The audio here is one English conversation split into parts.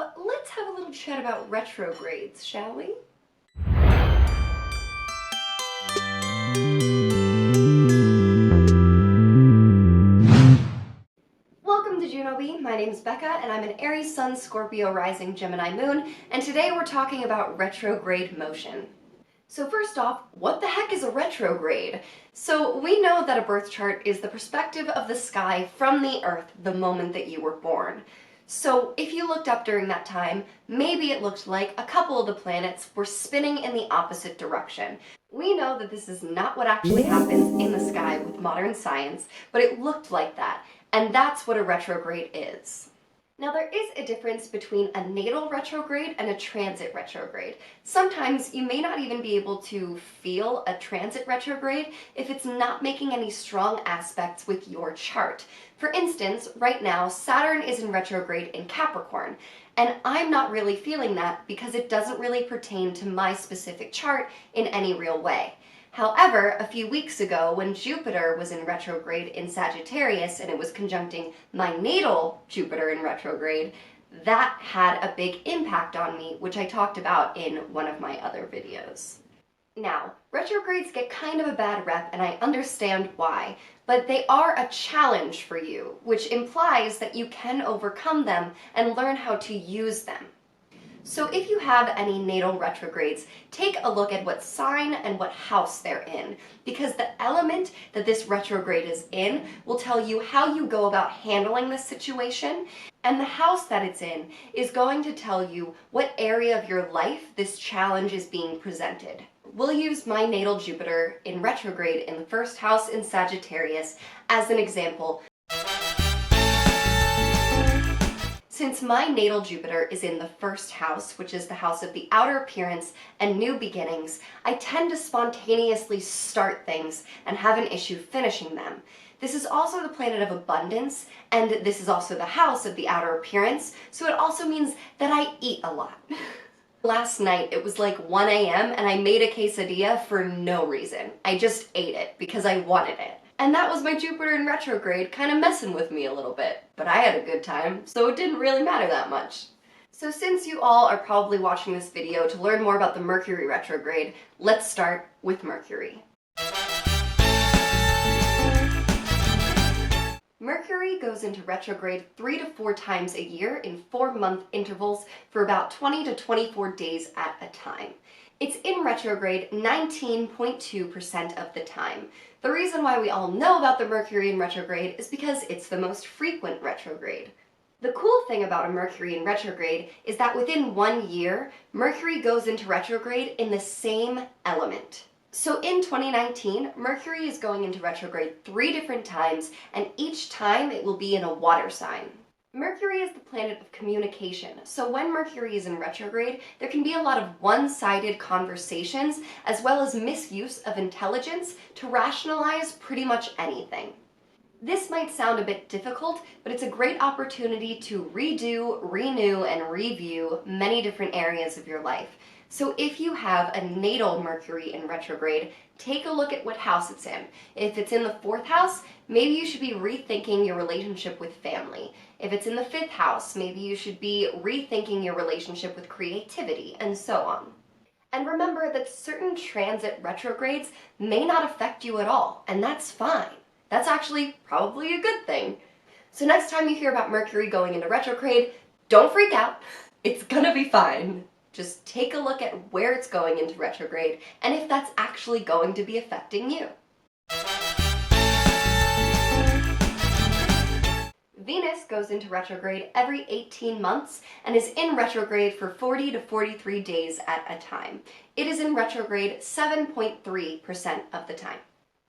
So let's have a little chat about retrogrades, shall we? Welcome to Juno-B. My name's Becca, and I'm an Aries Sun, Scorpio Rising, Gemini Moon, and today we're talking about retrograde motion. So first off, what the heck is a retrograde? So we know that a birth chart is the perspective of the sky from the Earth the moment that you were born. So if you looked up during that time, maybe it looked like a couple of the planets were spinning in the opposite direction. We know that this is not what actually happens in the sky with modern science, but it looked like that, and that's what a retrograde is. Now there is a difference between a natal retrograde and a transit retrograde. Sometimes you may not even be able to feel a transit retrograde if it's not making any strong aspects with your chart. For instance, right now Saturn is in retrograde in Capricorn, and I'm not really feeling that because it doesn't really pertain to my specific chart in any real way. However, a few weeks ago, when Jupiter was in retrograde in Sagittarius and it was conjuncting my natal Jupiter in retrograde, that had a big impact on me, which I talked about in one of my other videos. Now, retrogrades get kind of a bad rep, and I understand why, but they are a challenge for you, which implies that you can overcome them and learn how to use them. So if you have any natal retrogrades, take a look at what sign and what house they're in, because the element that this retrograde is in will tell you how you go about handling this situation, and the house that it's in is going to tell you what area of your life this challenge is being presented. We'll use my natal Jupiter in retrograde in the first house in Sagittarius as an example. Since my natal Jupiter is in the first house, which is the house of the outer appearance and new beginnings, I tend to spontaneously start things and have an issue finishing them. This is also the planet of abundance, and this is also the house of the outer appearance, so it also means that I eat a lot. Last night it was like 1 a.m. and I made a quesadilla for no reason. I just ate it because I wanted it. And that was my Jupiter in retrograde kind of messing with me a little bit. But I had a good time, so it didn't really matter that much. So since you all are probably watching this video to learn more about the Mercury retrograde, let's start with Mercury. Mercury goes into retrograde 3 to 4 times a year in 4-month intervals for about 20 to 24 days at a time. It's in retrograde 19.2% of the time. The reason why we all know about the Mercury in retrograde is because it's the most frequent retrograde. The cool thing about a Mercury in retrograde is that within 1 year, Mercury goes into retrograde in the same element. So in 2019, Mercury is going into retrograde 3 different times, and each time it will be in a water sign. Mercury is the planet of communication, so when Mercury is in retrograde, there can be a lot of one-sided conversations as well as misuse of intelligence to rationalize pretty much anything. This might sound a bit difficult, but it's a great opportunity to redo, renew, and review many different areas of your life. So if you have a natal Mercury in retrograde, take a look at what house it's in. If it's in the 4th house, maybe you should be rethinking your relationship with family. If it's in the 5th house, maybe you should be rethinking your relationship with creativity, and so on. And remember that certain transit retrogrades may not affect you at all, and that's fine. That's actually probably a good thing. So next time you hear about Mercury going into retrograde, don't freak out. It's gonna be fine. Just take a look at where it's going into retrograde and if that's actually going to be affecting you. Venus goes into retrograde every 18 months and is in retrograde for 40 to 43 days at a time. It is in retrograde 7.3% of the time.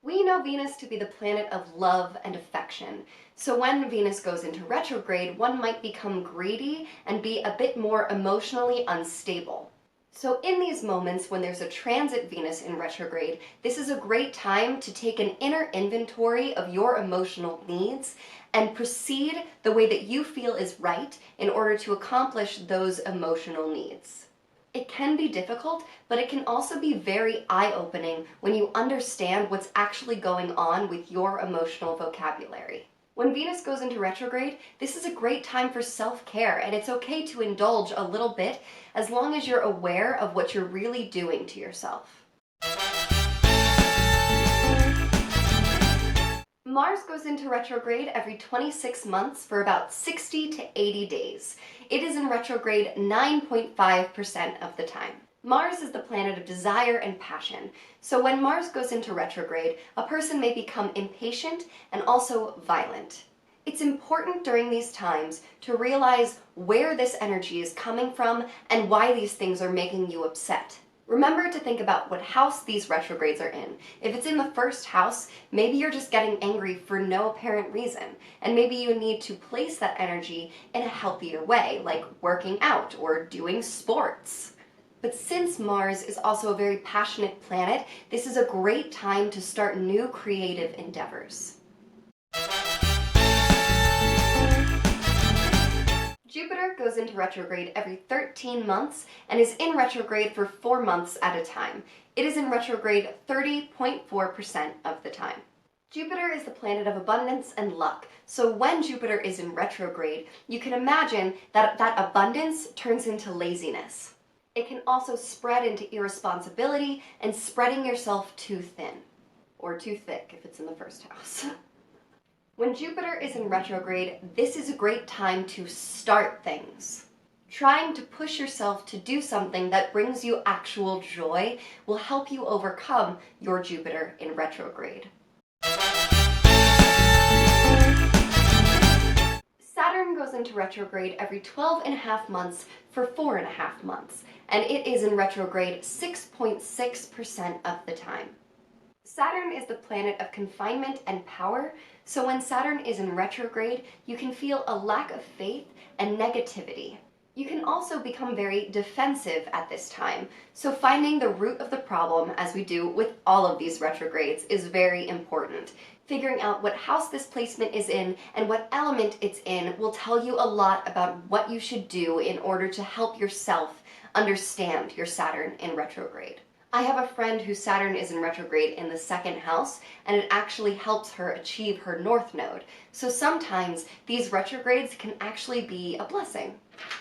We know Venus to be the planet of love and affection, so when Venus goes into retrograde, one might become greedy and be a bit more emotionally unstable. So in these moments when there's a transit Venus in retrograde, this is a great time to take an inner inventory of your emotional needs and proceed the way that you feel is right in order to accomplish those emotional needs. It can be difficult, but it can also be very eye-opening when you understand what's actually going on with your emotional vocabulary. When Venus goes into retrograde, this is a great time for self-care, and it's okay to indulge a little bit as long as you're aware of what you're really doing to yourself. Mars goes into retrograde every 26 months for about 60 to 80 days. It is in retrograde 9.5% of the time. Mars is the planet of desire and passion, so when Mars goes into retrograde, a person may become impatient and also violent. It's important during these times to realize where this energy is coming from and why these things are making you upset. Remember to think about what house these retrogrades are in. If it's in the first house, maybe you're just getting angry for no apparent reason, and maybe you need to place that energy in a healthier way, like working out or doing sports. But since Mars is also a very passionate planet, this is a great time to start new creative endeavors. Jupiter goes into retrograde every 13 months and is in retrograde for 4 months at a time. It is in retrograde 30.4% of the time. Jupiter is the planet of abundance and luck, so when Jupiter is in retrograde, you can imagine that that abundance turns into laziness. It can also spread into irresponsibility and spreading yourself too thin, or too thick if it's in the first house. When Jupiter is in retrograde, this is a great time to start things. Trying to push yourself to do something that brings you actual joy will help you overcome your Jupiter in retrograde. Saturn goes into retrograde every 12.5 months for 4.5 months, and it is in retrograde 6.6% of the time. Saturn is the planet of confinement and power, so when Saturn is in retrograde, you can feel a lack of faith and negativity. You can also become very defensive at this time, so finding the root of the problem, as we do with all of these retrogrades, is very important. Figuring out what house this placement is in and what element it's in will tell you a lot about what you should do in order to help yourself understand your Saturn in retrograde. I have a friend whose Saturn is in retrograde in the 2nd house, and it actually helps her achieve her North Node. So sometimes these retrogrades can actually be a blessing.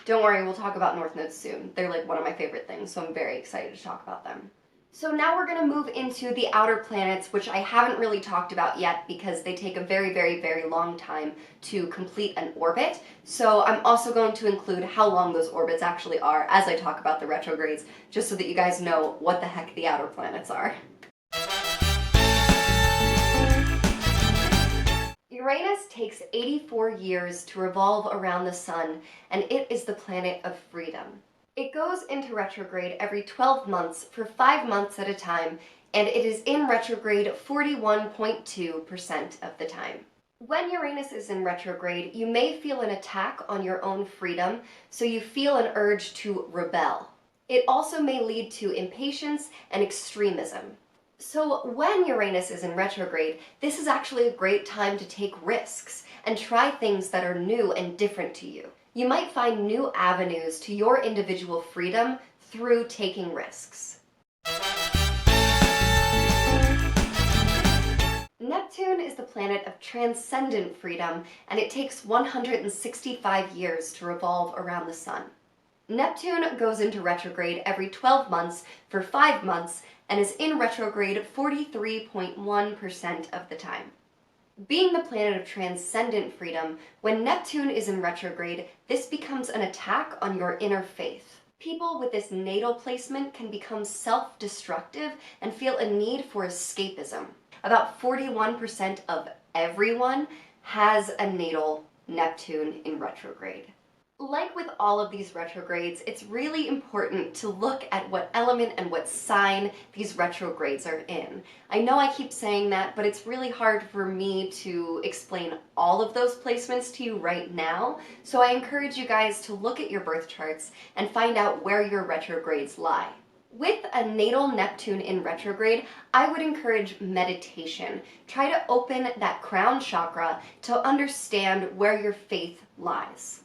Don't worry, we'll talk about North Nodes soon. They're like one of my favorite things, so I'm very excited to talk about them. So now we're going to move into the outer planets, which I haven't really talked about yet because they take a very, very, very long time to complete an orbit. So I'm also going to include how long those orbits actually are as I talk about the retrogrades, just so that you guys know what the heck the outer planets are. Uranus takes 84 years to revolve around the sun, and it is the planet of freedom. It goes into retrograde every 12 months for 5 months at a time, and it is in retrograde 41.2% of the time. When Uranus is in retrograde, you may feel an attack on your own freedom, so you feel an urge to rebel. It also may lead to impatience and extremism. So when Uranus is in retrograde, this is actually a great time to take risks and try things that are new and different to you. You might find new avenues to your individual freedom through taking risks. Neptune is the planet of transcendent freedom, and it takes 165 years to revolve around the sun. Neptune goes into retrograde every 12 months for 5 months and is in retrograde 43.1% of the time. Being the planet of transcendent freedom, when Neptune is in retrograde, this becomes an attack on your inner faith. People with this natal placement can become self-destructive and feel a need for escapism. About 41% of everyone has a natal Neptune in retrograde. Like with all of these retrogrades, it's really important to look at what element and what sign these retrogrades are in. I know I keep saying that, but it's really hard for me to explain all of those placements to you right now, so I encourage you guys to look at your birth charts and find out where your retrogrades lie. With a natal Neptune in retrograde, I would encourage meditation. Try to open that crown chakra to understand where your faith lies.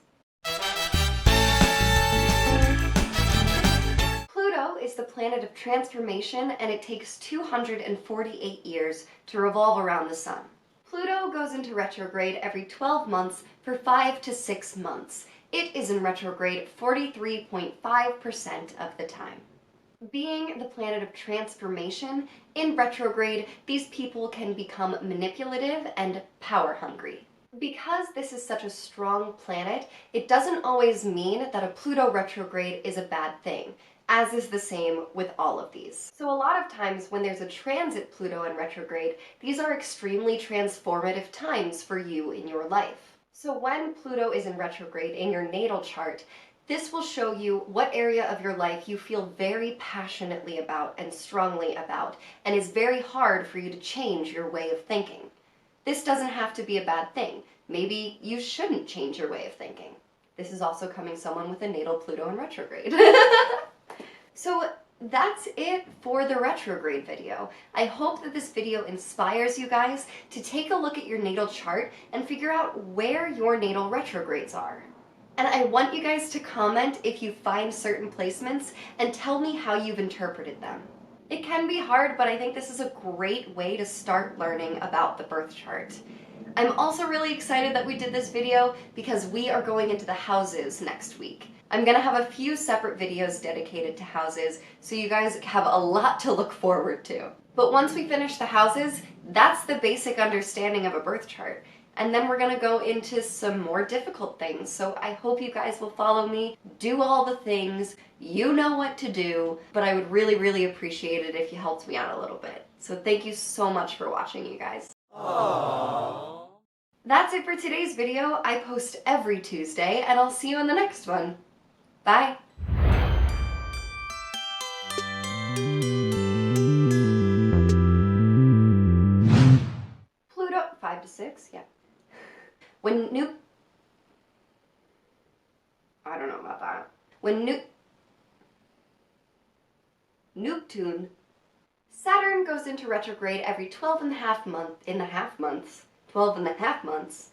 Pluto is the planet of transformation, and it takes 248 years to revolve around the sun. Pluto goes into retrograde every 12 months for 5 to 6 months. It is in retrograde 43.5% of the time. Being the planet of transformation, in retrograde, these people can become manipulative and power-hungry. Because this is such a strong planet, it doesn't always mean that a Pluto retrograde is a bad thing, as is the same with all of these. So a lot of times when there's a transit Pluto in retrograde, these are extremely transformative times for you in your life. So when Pluto is in retrograde in your natal chart, this will show you what area of your life you feel very passionately about and strongly about, and is very hard for you to change your way of thinking. This doesn't have to be a bad thing. Maybe you shouldn't change your way of thinking. This is also coming someone with a natal Pluto in retrograde. So that's it for the retrograde video. I hope that this video inspires you guys to take a look at your natal chart and figure out where your natal retrogrades are. And I want you guys to comment if you find certain placements and tell me how you've interpreted them. It can be hard, but I think this is a great way to start learning about the birth chart. I'm also really excited that we did this video because we are going into the houses next week. I'm gonna have a few separate videos dedicated to houses, so you guys have a lot to look forward to. But once we finish the houses, that's the basic understanding of a birth chart. And then we're gonna go into some more difficult things. So I hope you guys will follow me, do all the things, you know what to do, but I would really, really appreciate it if you helped me out a little bit. So thank you so much for watching, you guys. Aww. That's it for today's video. I post every Tuesday, and I'll see you in the next one. Bye. Pluto, 5 to 6, yeah. When I don't know about that. When Neptune, Saturn goes into retrograde every 12 and a half months. 12 and a half months.